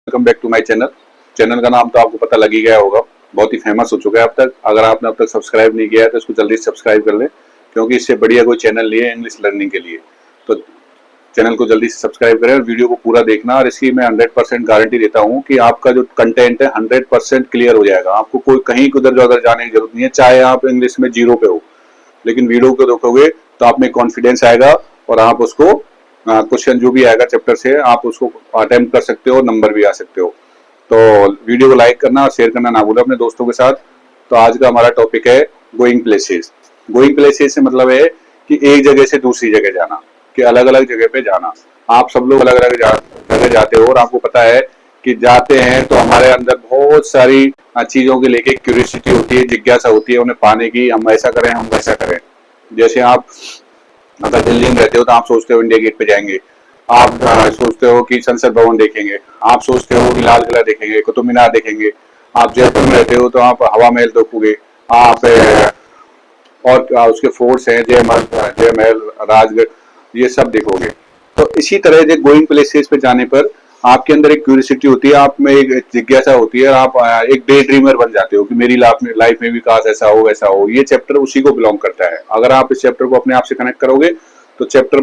Welcome back to my channel. Channel का नाम तो आपको पता लग ही गया होगा, बहुत ही फेमस हो चुका है अब तक। अगर आपने अब तक सब्सक्राइब नहीं किया है तो इसको जल्दी सब्सक्राइब कर लें, क्योंकि इससे बढ़िया कोई चैनल नहीं है इंग्लिश लर्निंग के लिए। तो चैनल को जल्दी से सब्सक्राइब करें और वीडियो को पूरा देखना। और इसकी मैं 100% गारंटी देता हूँ कि आपका जो कंटेंट है 100% क्लियर हो जाएगा। आपको कोई कहीं उधर उधर जाने की जरूरत नहीं है, चाहे आप इंग्लिश में जीरो पे हो, लेकिन वीडियो को देखोगे तो आप में कॉन्फिडेंस आएगा और आप उसको क्वेश्चन जो भी आएगा चैप्टर से आप उसको अटेम्प्ट कर सकते हो, नंबर भी आ सकते हो। तो वीडियो को लाइक करना और शेयर करना ना भूलें अपने दोस्तों के साथ। तो आज का हमारा टॉपिक है गोइंग प्लेसेस। गोइंग प्लेसेस से मतलब है कि एक जगह से दूसरी जगह जाना, कि अलग अलग जगह पे जाना। आप सब लोग अलग अलग जगह जाते हो और आपको पता है कि जाते हैं तो हमारे अंदर बहुत सारी चीजों के लेके क्यूरियोसिटी होती है, जिज्ञासा होती है उन्हें पाने की, हम ऐसा करें हम वैसा करें। जैसे आप अगर दिल्ली में रहते हो तो आप सोचते हो इंडिया गेट पे जाएंगे, आप सोचते हो कि संसद भवन देखेंगे, आप सोचते हो कि लाल किला देखेंगे, कुतुब मीनार देखेंगे। आप जयपुर में रहते हो तो आप हवा महल देखोगे, आप और उसके फोर्ट्स हैं, जय महल, राजगढ़, ये सब देखोगे। तो इसी तरह से गोइंग प्लेसेस पे जाने पर आपके अंदर एक क्यूरियोसिटी होती है, आप में एक जिज्ञासा होती है, आप एक डे ड्रीमर बन जाते हो कि मेरी लाइफ में भी काश ऐसा हो वैसा हो। ये चैप्टर उसी को बिलोंग करता है। अगर आप इस चैप्टर को अपने आप से कनेक्ट करोगे तो चैप्टर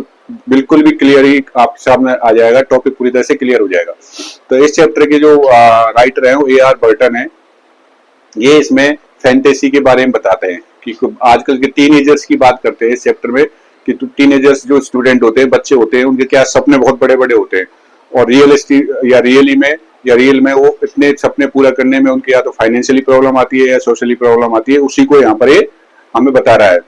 बिल्कुल भी क्लियर ही आपके सामने आ जाएगा, टॉपिक पूरी तरह से क्लियर हो जाएगा। तो इस चैप्टर के जो राइटर हैं वो A.R. बर्टन है। ये इसमें फैंटेसी के बारे में बताते हैं कि आजकल के टीनेजर्स की बात करते हैं इस चैप्टर में, कि टीनेजर्स जो स्टूडेंट होते हैं, बच्चे होते हैं, उनके क्या सपने बहुत बड़े बड़े होते हैं और रियल में वो इतने सपने पूरा करने में उनकी या तो फाइनेंशियली प्रॉब्लम आती है या सोशली प्रॉब्लम आती है, उसी को यहाँ पर ये हमें बता रहा है।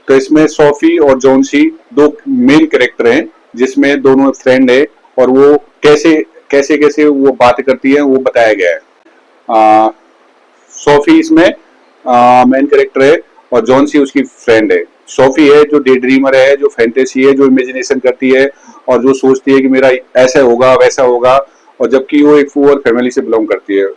तो इसमें सोफी और जॉनसी दो मेन कैरेक्टर हैं, जिसमें दोनों फ्रेंड है और वो कैसे कैसे कैसे वो बात करती है वो बताया गया है। सोफी इसमें मेन कैरेक्टर है और जॉनसी उसकी फ्रेंड है। सोफी है जो डे ड्रीमर है, जो फैंटेसी है, जो इमेजिनेशन करती है और जो सोचती है कि मेरा ऐसा होगा वैसा होगा, और जबकि वो एक पुअर फैमिली से बिलोंग करती है।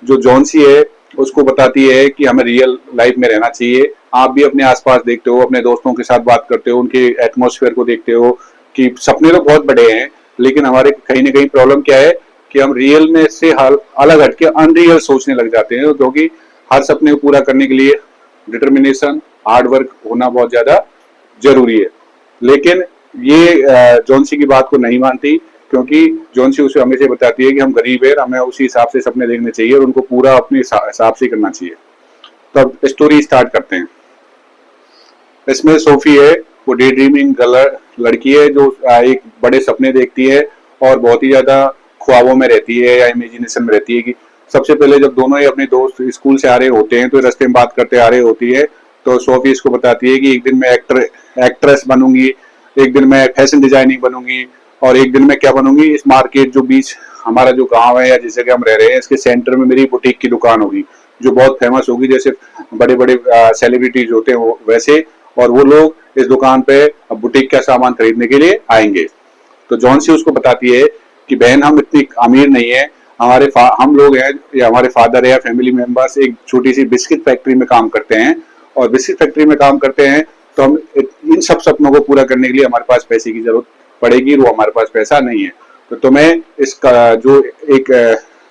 जो जॉनसी है उसको बताती है कि हमें रियल लाइफ में रहना चाहिए। आप भी अपने आसपास देखते हो, अपने दोस्तों के साथ बात करते हो, उनके एटमॉस्फेयर को देखते हो कि सपने तो बहुत बड़े हैं, लेकिन हमारे कहीं ना कहीं प्रॉब्लम क्या है कि हम रियल में से अलग हटके अनरियल सोचने लग जाते हैं, क्योंकि हर सपने को पूरा करने के लिए डिटर्मिनेशन, हार्ड वर्क होना बहुत ज्यादा जरूरी है। लेकिन ये जॉनसी की बात को नहीं मानती, क्योंकि जॉनसी उसे हमेशा बताती है कि हम गरीब है, हमें उसी हिसाब से सपने देखने चाहिए और उनको पूरा अपने हिसाब से करना चाहिए। तो अब स्टोरी स्टार्ट करते हैं। इसमें सोफी है, वो डे ड्रीमिंग लड़की है जो एक बड़े सपने देखती है और बहुत ही ज्यादा ख्वाबों में रहती है या इमेजिनेशन में रहती है। कि सबसे पहले जब दोनों ही अपने दोस्त स्कूल से आ रहे होते हैं तो रास्ते में बात करते आ रहे होती है, तो सोफी इसको बताती है कि एक दिन मैं एक्ट्रेस बनूंगी, एक दिन मैं फैशन डिजाइनिंग बनूंगी और एक दिन मैं क्या बनूंगी, इस मार्केट जो बीच हमारा जो गांव है या जिस जगह हम रह रहे हैं इसके सेंटर में मेरी बुटीक की दुकान होगी जो बहुत फेमस होगी, जैसे बड़े बड़े सेलिब्रिटीज होते हैं वैसे, और वो लोग इस दुकान पे बुटीक का सामान खरीदने के लिए आएंगे। तो जॉनसी उसको बताती है कि बहन हम इतनी अमीर नहीं है, हम लोग हैं या हमारे फादर है या फैमिली मेंबर्स एक छोटी सी बिस्किट फैक्ट्री में काम करते हैं, और बिस्किट फैक्ट्री में काम करते हैं तो हम इन सब सपनों को पूरा करने के लिए हमारे पास पैसे की जरूरत पड़ेगी, वो हमारे पास पैसा नहीं है। तो तुम्हें इसका जो एक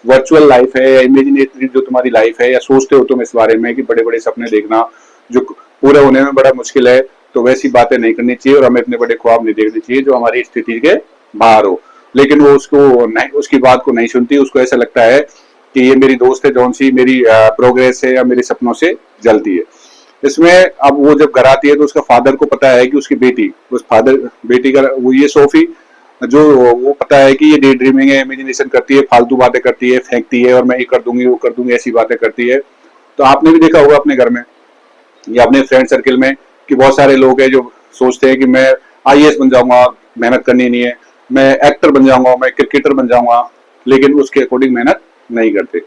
वर्चुअल लाइफ है या इमेजिनेटरी जो तुम्हारी लाइफ है, या सोचते हो तुम इस बारे में कि बड़े बड़े सपने देखना जो पूरे होने में बड़ा मुश्किल है, तो वैसी बातें नहीं करनी चाहिए और हमें इतने बड़े ख्वाब नहीं देखने चाहिए जो हमारी स्थिति के बाहर हो। लेकिन वो उसकी बात को नहीं सुनती। उसको ऐसा लगता है कि ये मेरी दोस्त है जॉनसी, मेरी प्रोग्रेस है या मेरे सपनों से जलती है। इसमें अब वो जब घर आती है तो उसका फादर को पता है कि उसकी बेटी का वो ये सोफी जो वो पता है कि ये डे ड्रीमिंग है, इमेजिनेशन करती है, फालतू बातें करती है, फेंकती है और मैं ये कर दूंगी वो कर दूंगी ऐसी बातें करती है। तो आपने भी देखा होगा अपने घर में या अपने फ्रेंड सर्किल में कि बहुत सारे लोग हैं जो सोचते हैं कि मैं IAS बन जाऊंगा, मेहनत करनी नहीं है, मैं एक्टर बन जाऊंगा, मैं क्रिकेटर बन जाऊंगा, लेकिन उसके अकॉर्डिंग मेहनत नहीं करते।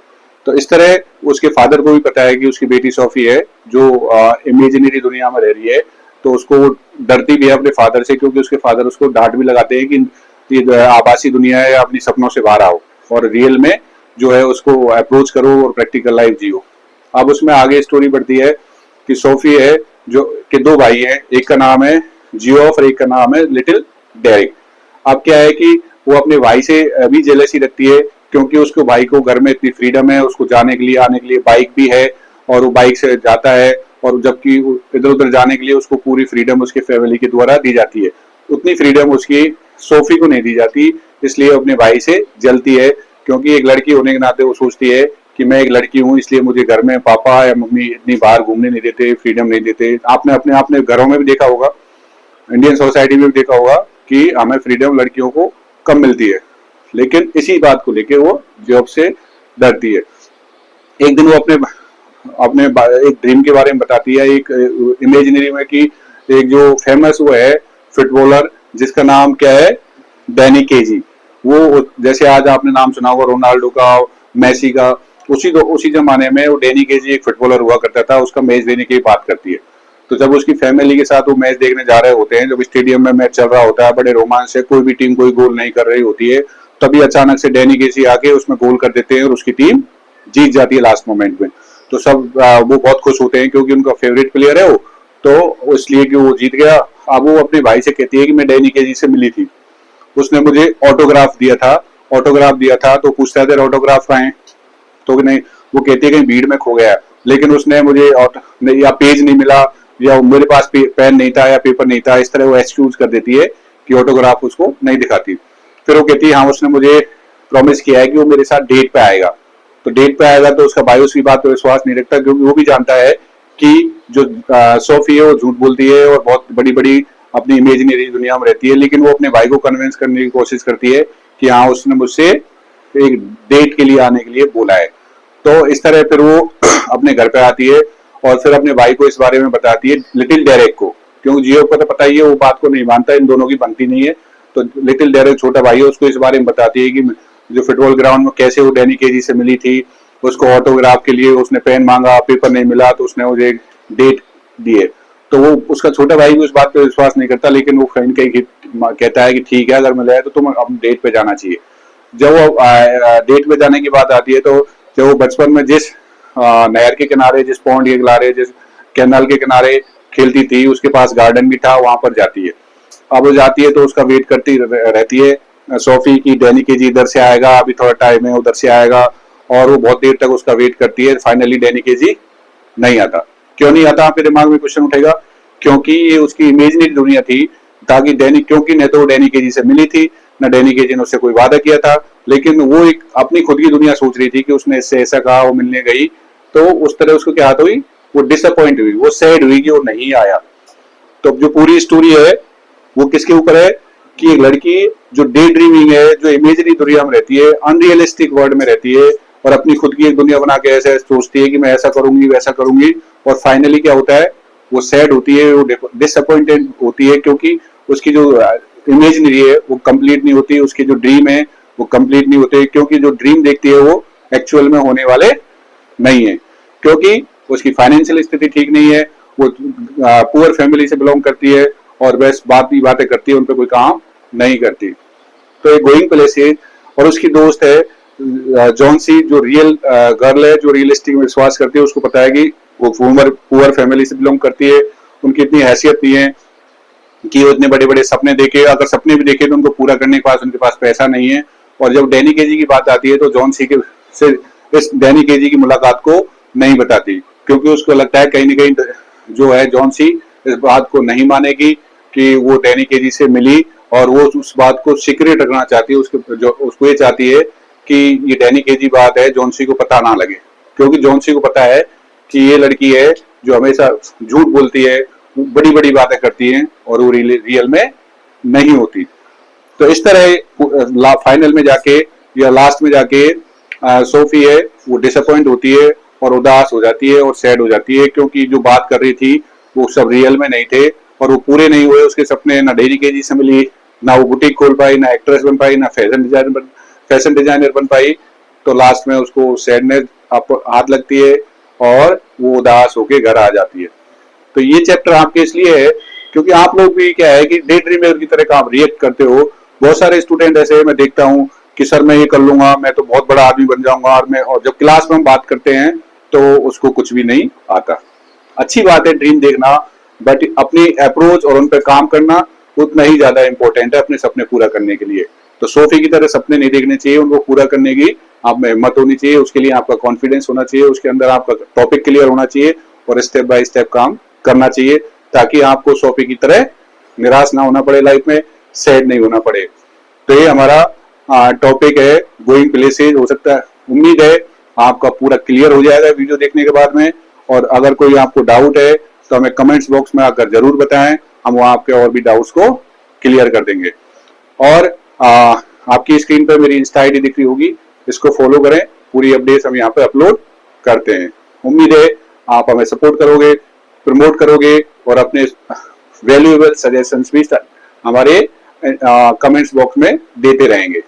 तो इस तरह उसके फादर को भी पता है कि उसकी बेटी सोफी है जो इमेजिनरी दुनिया में रह रही है, तो उसको डरती भी है अपने फादर से, क्योंकि उसके फादर उसको डांट भी लगाते हैं कि ये आभासी दुनिया है, अपनी सपनों से बाहर आओ और रियल में जो है उसको अप्रोच करो और प्रैक्टिकल लाइफ जियो। अब उसमें आगे स्टोरी बढ़ती है कि सोफी है जो के दो भाई हैं, एक का नाम है जियोफ और एक का नाम है लिटिल डेरिक। अब क्या है कि वो अपने भाई से भी जेलसी रखती है क्योंकि उसको भाई को घर में इतनी फ्रीडम है, उसको जाने के लिए आने के लिए बाइक भी है और वो बाइक से जाता है, और जबकि इधर उधर जाने के लिए उसको पूरी फ्रीडम उसके फैमिली के द्वारा दी जाती है। उतनी फ्रीडम उसकी सोफी को नहीं दी जाती, इसलिए अपने भाई से जलती है, क्योंकि एक लड़की होने के नाते वो सोचती है कि मैं एक लड़की हूँ, इसलिए मुझे घर में पापा या मम्मी इतनी बाहर घूमने नहीं देते, फ्रीडम नहीं देते। आपने घरों में भी देखा होगा, इंडियन सोसाइटी में भी देखा होगा कि हमें फ्रीडम लड़कियों को कम मिलती है, लेकिन इसी बात को लेके वो जॉब से डरती है। एक दिन वो अपने अपने एक ड्रीम के बारे में बताती है, एक इमेजिनरी में, कि एक जो फेमस वो है फुटबॉलर जिसका नाम क्या है, डैनी केजी। वो जैसे आज आपने नाम सुना होगा रोनाल्डो का, मेसी का, उसी जमाने में वो डैनी केजी एक फुटबॉलर हुआ करता था। उसका मैच देने की बात करती है। तो जब उसकी फैमिली के साथ वो मैच देखने जा रहे होते हैं, जब स्टेडियम में मैच चल रहा होता है, बड़े रोमांच से, कोई भी टीम कोई गोल नहीं कर रही होती है, तभी अचानक से डैनी केजी आके उसमें गोल कर देते हैं और उसकी टीम जीत जाती है लास्ट मोमेंट में। तो सब वो बहुत खुश होते हैं, क्योंकि उनका फेवरेट प्लेयर है वो, तो इसलिए कि वो जीत गया। अब वो अपने भाई से कहती है कि मैं डैनी केजी से मिली थी, उसने मुझे ऑटोग्राफ दिया था। तो पूछता है तेरा ऑटोग्राफ कहाँ है, तो नहीं, वो कहती है कहीं भीड़ में खो गया, लेकिन उसने मुझे या पेज नहीं मिला, या मेरे पास पेन नहीं था, या पेपर नहीं था, इस तरह वो एक्सक्यूज कर देती है कि ऑटोग्राफ उसको नहीं दिखाती। फिर वो कहती है हाँ, उसने मुझे प्रॉमिस किया है कि वो मेरे साथ डेट पे आएगा। तो डेट पे आएगा, तो उसका भाई उसकी बात पर विश्वास नहीं रखता, क्योंकि वो भी जानता है कि जो सोफी है वो झूठ बोलती है और बहुत बड़ी बड़ी अपनी इमेजिनरी दुनिया में रहती है। लेकिन वो अपने भाई को कन्विंस करने की कोशिश करती है कि हाँ, उसने मुझसे एक डेट के लिए आने के लिए बोला है। तो इस तरह फिर वो अपने घर पे आती है और फिर अपने भाई को इस बारे में बताती है, लिटिल डेरेक को, क्योंकि जियो को तो पता ही है, वो बात को नहीं मानता, इन दोनों की बनती नहीं है। तो लिटिल डेरेक छोटा भाई है, उसको इस बारे में बताती है कि जो फुटबॉल ग्राउंड में कैसे वो डैनी केजी से मिली थी, उसको ऑटोग्राफ के लिए उसने पेन मांगा, पेपर नहीं मिला, तो उसने मुझे डेट दिए। तो वो उसका छोटा भाई भी उस बात पे विश्वास नहीं करता, लेकिन वो कहीं कहीं कहता है कि ठीक है, अगर मिला है तो तुम अब डेट पे जाना चाहिए। जब वो डेट पे जाने की बात आती है, तो जब वो बचपन में जिस नहर के किनारे, जिस पॉन्ड के किनारे, जिस कैनाल के किनारे खेलती थी, उसके पास गार्डन भी था, वहां पर जाती है। अब वो जाती है तो उसका वेट करती रहती है सोफी की, डैनी केजी इधर से आएगा, अभी थोड़ा टाइम है, उधर से आएगा, और वो बहुत देर तक उसका वेट करती है। फाइनली डैनी केजी नहीं आता। क्यों नहीं आता, आपके दिमाग में क्वेश्चन उठेगा, क्योंकि ये उसकी इमेजिनरी दुनिया थी, ताकि क्योंकि न तो वो डैनी केजी से मिली थी, न डैनी केजी ने उससे कोई वादा किया था, लेकिन वो एक अपनी खुद की दुनिया सोच रही थी कि उसने इससे ऐसा कहा, वो मिलने गई, तो उस तरह उसको क्या हुई, वो डिसअपॉइंट हुई, वो सैड हुई कि वो नहीं आया। तो जो पूरी स्टोरी है वो किसके ऊपर है, कि एक लड़की जो डे ड्रीमिंग है, जो इमेजिनरी दुनिया में रहती है, अनरियलिस्टिक वर्ल्ड में रहती है, और अपनी खुद की एक दुनिया बना के ऐसे सोचती है कि मैं ऐसा करूंगी, वैसा करूंगी, और फाइनली क्या होता है, वो सैड होती है, वो डिसअपॉइंटेड होती है, क्योंकि उसकी जो इमेजिनरी है वो कंप्लीट नहीं होती, उसके जो ड्रीम है वो कंप्लीट नहीं होते, क्योंकि जो ड्रीम देखती है वो एक्चुअल में होने वाले नहीं है, क्योंकि उसकी फाइनेंशियल स्थिति ठीक नहीं है, वो पुअर फैमिली से बिलोंग करती है, और बस बातें करती है, उन पर कोई काम नहीं करती। तो एक गोइंग प्लेस है, और उसकी दोस्त है जॉन्सी, जो रियल गर्ल है, जो रियलिस्टिक में विश्वास करती है। उसको पता है कि वो पुअर फैमिली से बिलोंग करती है, उनकी इतनी हैसियत नहीं है कि वो इतने बड़े बड़े सपने देखे, अगर सपने भी देखे तो उनको पूरा करने के पास उनके पास पैसा नहीं है। और जब डैनी केजी की बात आती है, तो जॉन्सी के से इस डैनी केजी की मुलाकात को नहीं बताती, क्योंकि उसको लगता है कहीं ना कहीं जो है जॉन्सी इस बात को नहीं मानेगी कि वो डैनी केजी से मिली, और वो उस बात को सीक्रेट रखना चाहती है। उसको ये चाहती है कि ये डैनी केजी बात है जॉन्सी को पता ना लगे, क्योंकि जॉन्सी को पता है कि ये लड़की है जो हमेशा झूठ बोलती है, बड़ी बड़ी बातें करती है, और वो रियल में नहीं होती। तो इस तरह फाइनल में जाके या लास्ट में जाके सोफी है वो डिसअपॉइंट होती है, और उदास हो जाती है, और सैड हो जाती है, क्योंकि जो बात कर रही थी वो सब रियल में नहीं थे, और वो पूरे नहीं हुए उसके सपने। ना डैनी केजी से मिली, ना वो बुटीक खोल पाई, ना एक्ट्रेस बन पाई, ना फैशन डिजाइनर बन पाई। तो लास्ट में उसको सैडनेस हाथ लगती है, और वो उदास होके घर आ जाती है। तो ये चैप्टर आपके इसलिए है क्योंकि आप लोग भी क्या है कि डे ड्रीमर की तरह आप रिएक्ट करते हो। बहुत सारे स्टूडेंट ऐसे मैं देखता हूँ कि सर मैं ये कर लूंगा, मैं तो बहुत बड़ा आदमी बन जाऊंगा, और जब क्लास में हम बात करते हैं तो उसको कुछ भी नहीं आता। अच्छी बात है ड्रीम देखना, बट अपनी अप्रोच और उन पर काम करना उतना ही ज्यादा इंपॉर्टेंट है अपने सपने पूरा करने के लिए। तो सोफी की तरह सपने नहीं देखने चाहिए, उनको पूरा करने की आप में हिम्मत होनी चाहिए, उसके लिए आपका कॉन्फिडेंस होना चाहिए, उसके अंदर आपका टॉपिक क्लियर होना चाहिए और स्टेप बाय स्टेप काम करना चाहिए, ताकि आपको सोफी की तरह निराश ना होना पड़े, लाइफ में सैड नहीं होना पड़े। तो ये हमारा टॉपिक है गोइंग प्लेसेज। हो सकता है, उम्मीद है आपका पूरा क्लियर हो जाएगा वीडियो देखने के बाद में। और अगर कोई आपको डाउट है तो हमें कमेंट्स बॉक्स में आकर जरूर बताएं, हम वहां आपके और भी डाउट्स को क्लियर कर देंगे। और आपकी स्क्रीन पर मेरी इंस्टा आईडी दिख रही होगी, इसको फॉलो करें, पूरी अपडेट्स हम यहाँ पे अपलोड करते हैं। उम्मीद है आप हमें सपोर्ट करोगे, प्रमोट करोगे और अपने वैल्यूएबल सजेशंस भी हमारे कमेंट्स बॉक्स में देते रहेंगे।